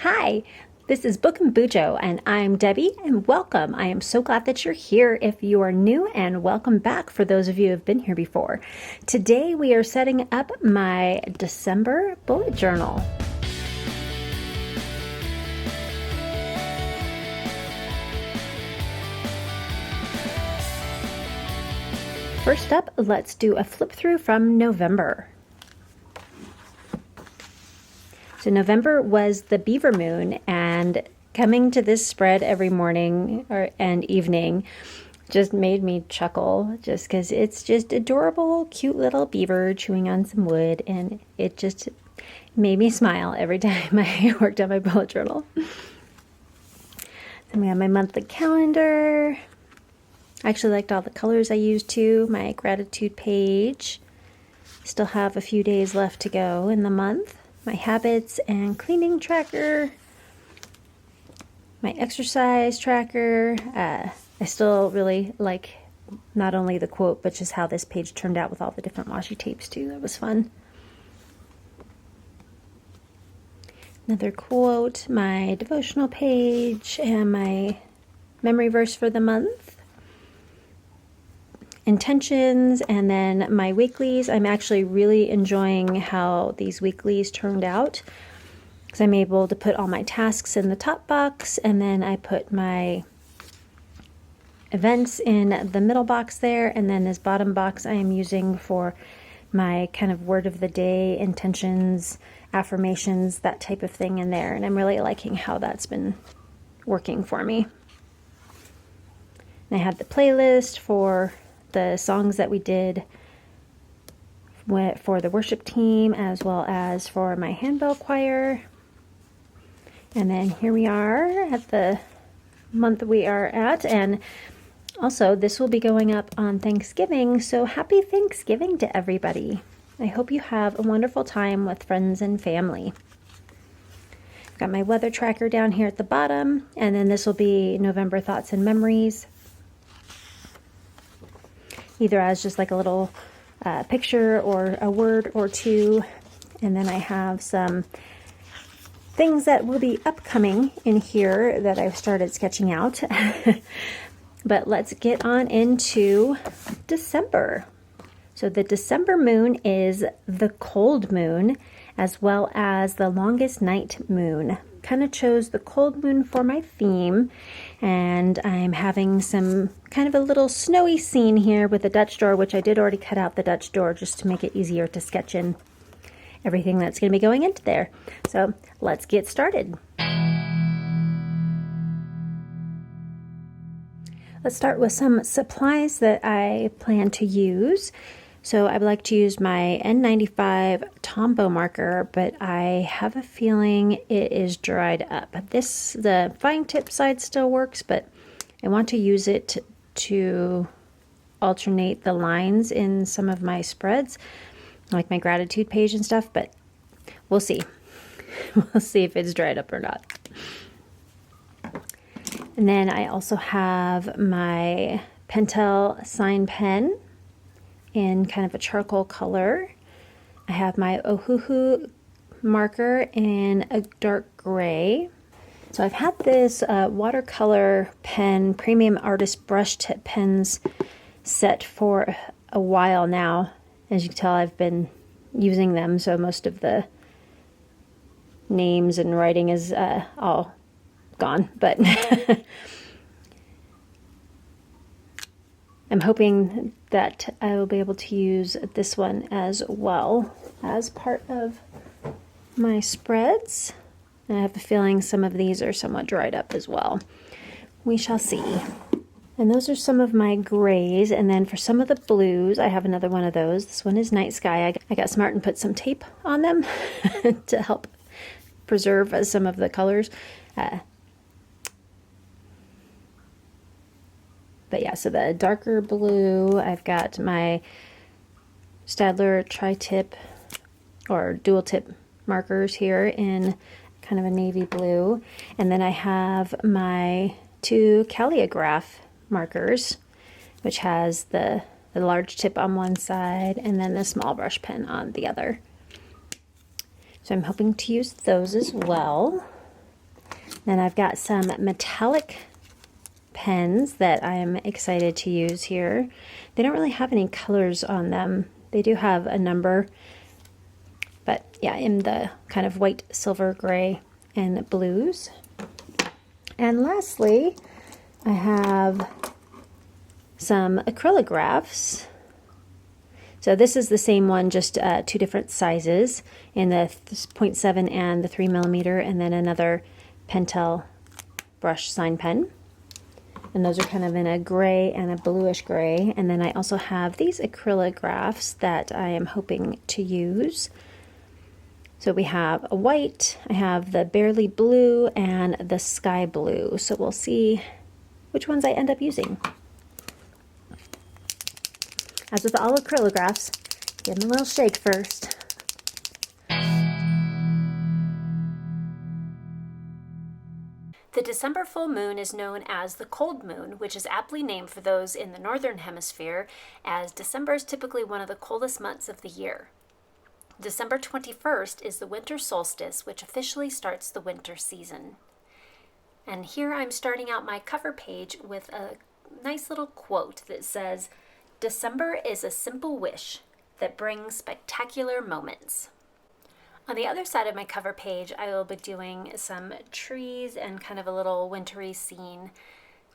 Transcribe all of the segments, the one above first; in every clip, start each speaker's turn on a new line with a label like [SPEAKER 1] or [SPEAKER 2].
[SPEAKER 1] Hi, this is Book and Bujo, and I'm Debbie, and welcome. I am so glad that you're here if you are new, and welcome back for those of you who have been here before. Today we are setting up my December bullet journal. First up, let's do a flip through from November. So November was the beaver moon, and coming to this spread every morning and evening just made me chuckle, just because it's just adorable, cute little beaver chewing on some wood, and it just made me smile every time I worked on my bullet journal. Then we have my monthly calendar. I actually liked all the colors I used too. My gratitude page. Still have a few days left to go in the month. My habits and cleaning tracker. My exercise tracker. I still really like not only the quote, but just how this page turned out with all the different washi tapes too. That was fun. Another quote, my devotional page, and my memory verse for the month. Intentions, and then my weeklies. I'm actually really enjoying how these weeklies turned out, because I'm able to put all my tasks in the top box, and then I put my events in the middle box there, and then this bottom box I am using for my kind of word of the day, intentions, affirmations, that type of thing in there, and I'm really liking how that's been working for me. And I had the playlist for the songs that we did for the worship team, as well as for my handbell choir. And then here we are at the month we are at, and also this will be going up on Thanksgiving, so happy Thanksgiving to everybody. I hope you have a wonderful time with friends and family. I've got my weather tracker down here at the bottom, and then this will be November thoughts and memories, either as just like a little picture or a word or two. And then I have some things that will be upcoming in here that I've started sketching out. But let's get on into December. So the December moon is the cold moon, as well as the longest night moon. Kind of chose the cold moon for my theme, and I'm having some kind of a little snowy scene here with the Dutch door, which I did already cut out the Dutch door just to make it easier to sketch in everything that's going to be going into there. So let's get started. Let's start with some supplies that I plan to use. So I would like to use my N95 Tombow marker, but I have a feeling it is dried up. The fine tip side still works, but I want to use it to alternate the lines in some of my spreads, like my gratitude page and stuff, but we'll see. We'll see if it's dried up or not. And then I also have my Pentel sign pen in kind of a charcoal color. I have my Ohuhu marker in a dark gray. So I've had this watercolor pen, premium artist brush tip pens set for a while now. As you can tell, I've been using them, so most of the names and writing is all gone, but I'm hoping that I will be able to use this one as well as part of my spreads. And I have a feeling some of these are somewhat dried up as well. We shall see. And those are some of my grays. And then for some of the blues, I have another one of those. This one is Night Sky. I got smart and put some tape on them to help preserve some of the colors. But yeah, so the darker blue, I've got my Staedtler tri-tip or dual tip markers here in kind of a navy blue. And then I have my two calligraph markers, which has the large tip on one side and then the small brush pen on the other. So I'm hoping to use those as well. Then I've got some metallic pens that I'm excited to use here. They don't really have any colors on them. They do have a number, but yeah, in the kind of white, silver, gray, and blues. And lastly, I have some acrylographs. So this is the same one, just two different sizes in the 0.7 and the 3mm, and then another Pentel brush sign pen. And those are kind of in a gray and a bluish gray. And then I also have these acrylographs that I am hoping to use. So we have a white, I have the barely blue, and the sky blue. So we'll see which ones I end up using. As with all acrylographs, give them a little shake first. The December full moon is known as the cold moon, which is aptly named for those in the northern hemisphere, as December is typically one of the coldest months of the year. December 21st is the winter solstice, which officially starts the winter season. And here I'm starting out my cover page with a nice little quote that says, "December is a simple wish that brings spectacular moments." On the other side of my cover page, I will be doing some trees and kind of a little wintry scene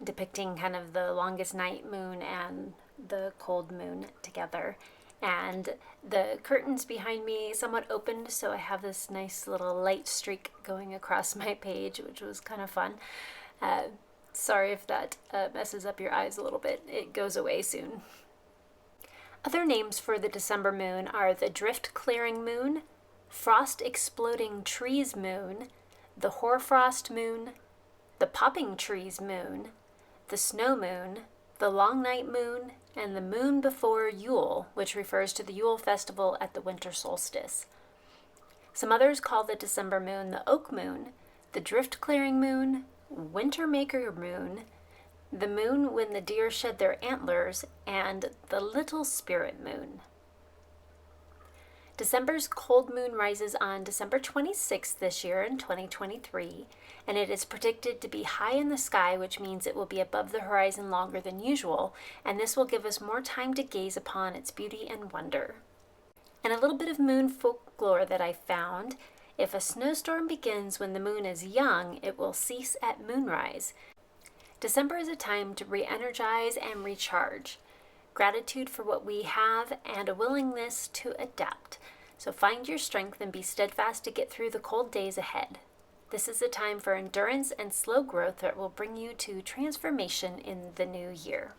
[SPEAKER 1] depicting kind of the longest night moon and the cold moon together. And the curtains behind me somewhat opened, so I have this nice little light streak going across my page, which was kind of fun. Sorry if that messes up your eyes a little bit. It goes away soon. Other names for the December moon are the drift clearing moon, frost exploding trees moon, the hoarfrost moon, the popping trees moon, the snow moon, the long night moon, and the moon before Yule, which refers to the Yule festival at the winter solstice. Some others call the December moon the oak moon, the drift clearing moon, winter maker moon, the moon when the deer shed their antlers, and the little spirit moon. December's cold moon rises on December 26th this year in 2023, and it is predicted to be high in the sky, which means it will be above the horizon longer than usual, and this will give us more time to gaze upon its beauty and wonder. And a little bit of moon folklore that I found: if a snowstorm begins when the moon is young, it will cease at moonrise. December is a time to re-energize and recharge, gratitude for what we have, and a willingness to adapt. So find your strength and be steadfast to get through the cold days ahead. This is a time for endurance and slow growth that will bring you to transformation in the new year.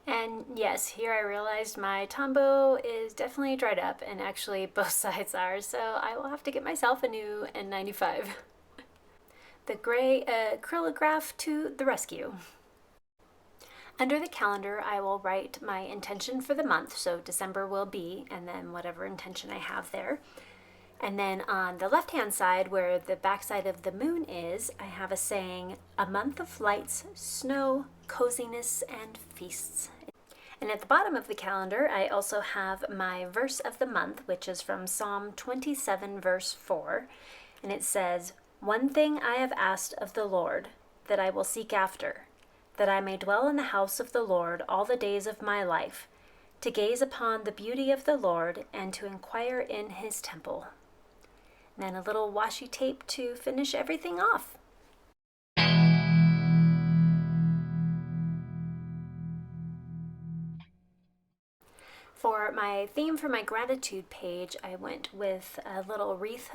[SPEAKER 1] And yes, here I realized my Tombow is definitely dried up, and actually both sides are, so I will have to get myself a new N95. The gray acrylograph to the rescue. Under the calendar, I will write my intention for the month, so December will be, and then whatever intention I have there. And then on the left-hand side, where the backside of the moon is, I have a saying, "A month of lights, snow, coziness, and feasts." And at the bottom of the calendar, I also have my verse of the month, which is from Psalm 27, verse 4. And it says, "One thing I have asked of the Lord, that I will seek after, that I may dwell in the house of the Lord all the days of my life, to gaze upon the beauty of the Lord and to inquire in his temple." And then a little washi tape to finish everything off.
[SPEAKER 2] For my theme for my gratitude page, I went with a little wreath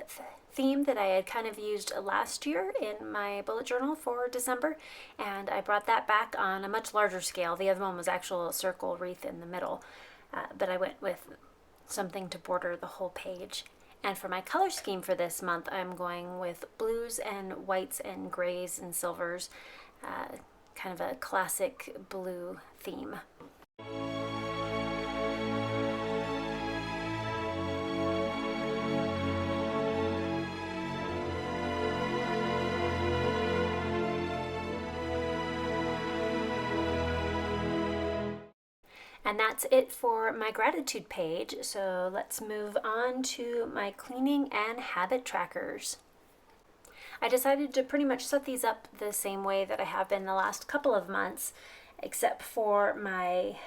[SPEAKER 2] theme that I had kind of used last year in my bullet journal for December, and I brought that back on a much larger scale. The other one was actual circle wreath in the middle, but I went with something to border the whole page. And for my color scheme for this month, I'm going with blues and whites and grays and silvers, kind of a classic blue theme. And that's it for my gratitude page. So let's move on to my cleaning and habit trackers. I decided to pretty much set these up the same way that I have been the last couple of months, except for my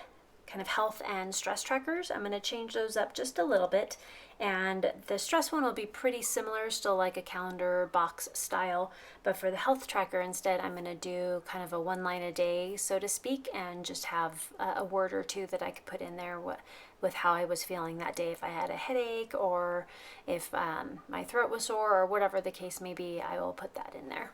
[SPEAKER 2] kind of health and stress trackers. I'm going to change those up just a little bit, and the stress one will be pretty similar, still like a calendar box style, but for the health tracker instead I'm going to do kind of a one line a day, so to speak, and just have a word or two that I could put in there with how I was feeling that day. If I had a headache or if my throat was sore or whatever the case may be, I will put that in there.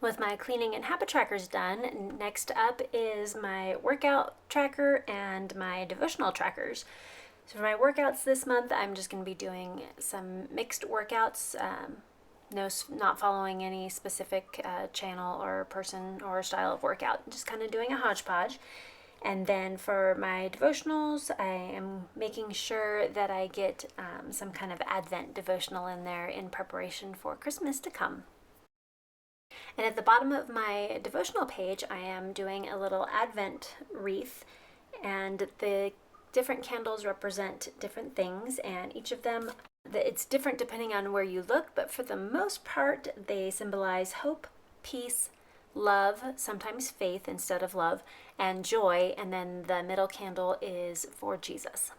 [SPEAKER 2] With my cleaning and habit trackers done, next up is my workout tracker and my devotional trackers. So for my workouts this month, I'm just going to be doing some mixed workouts, not following any specific channel or person or style of workout, just kind of doing a hodgepodge. And then for my devotionals, I am making sure that I get some kind of Advent devotional in there in preparation for Christmas to come. And at the bottom of my devotional page, I am doing a little Advent wreath, and the different candles represent different things, and each of them, it's different depending on where you look, but for the most part, they symbolize hope, peace, love, sometimes faith instead of love, and joy, and then the middle candle is for Jesus.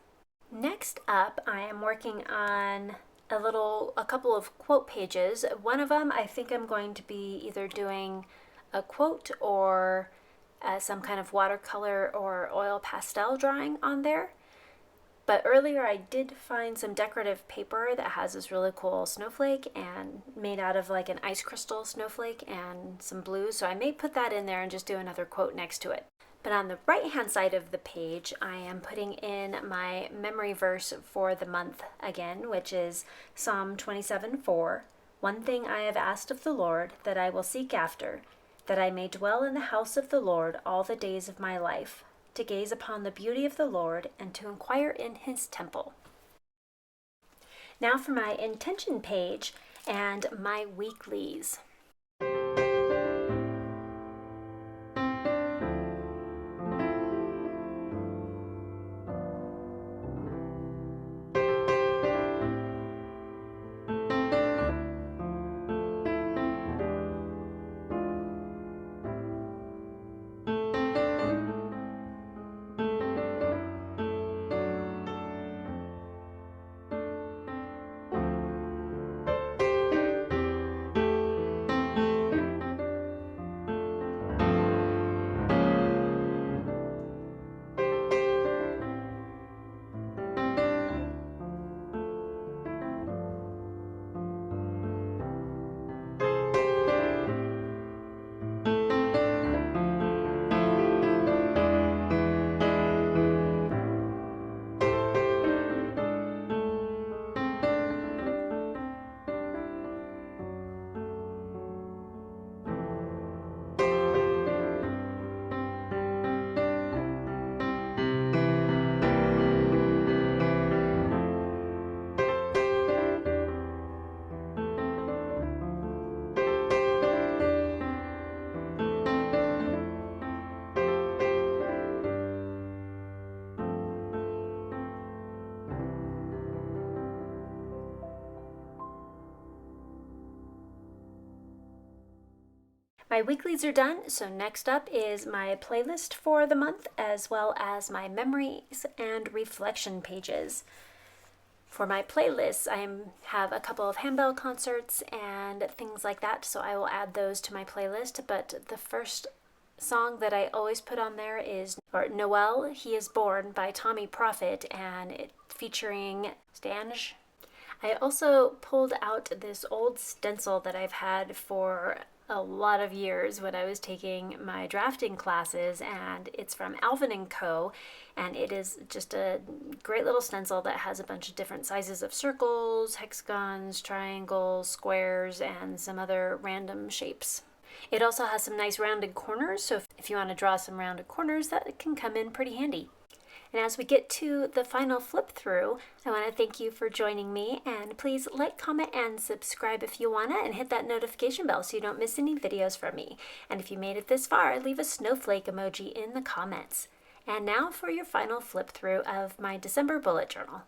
[SPEAKER 2] Next up, I am working on a couple of quote pages. One of them, I think I'm going to be either doing a quote or some kind of watercolor or oil pastel drawing on there. But earlier I did find some decorative paper that has this really cool snowflake and made out of like an ice crystal snowflake and some blues. So I may put that in there and just do another quote next to it. But on the right-hand side of the page, I am putting in my memory verse for the month again, which is Psalm 27:4. One thing I have asked of the Lord, that I will seek after, that I may dwell in the house of the Lord all the days of my life, to gaze upon the beauty of the Lord and to inquire in his temple. Now for my intention page and my weeklies. My weeklies are done, so next up is my playlist for the month, as well as my memories and reflection pages. For my playlists, I have a couple of handbell concerts and things like that, so I will add those to my playlist. But the first song that I always put on there is Noel, He Is Born by Tommee Profitt, and it featuring Stanaj. I also pulled out this old stencil that I've had for a lot of years when I was taking my drafting classes, and it's from Alvin & Co. And it is just a great little stencil that has a bunch of different sizes of circles, hexagons, triangles, squares, and some other random shapes. It also has some nice rounded corners, so if you want to draw some rounded corners, that can come in pretty handy. And as we get to the final flip through, I want to thank you for joining me, and please like, comment, and subscribe if you want to, and hit that notification bell so you don't miss any videos from me. And if you made it this far, leave a snowflake emoji in the comments. And now for your final flip through of my December bullet journal.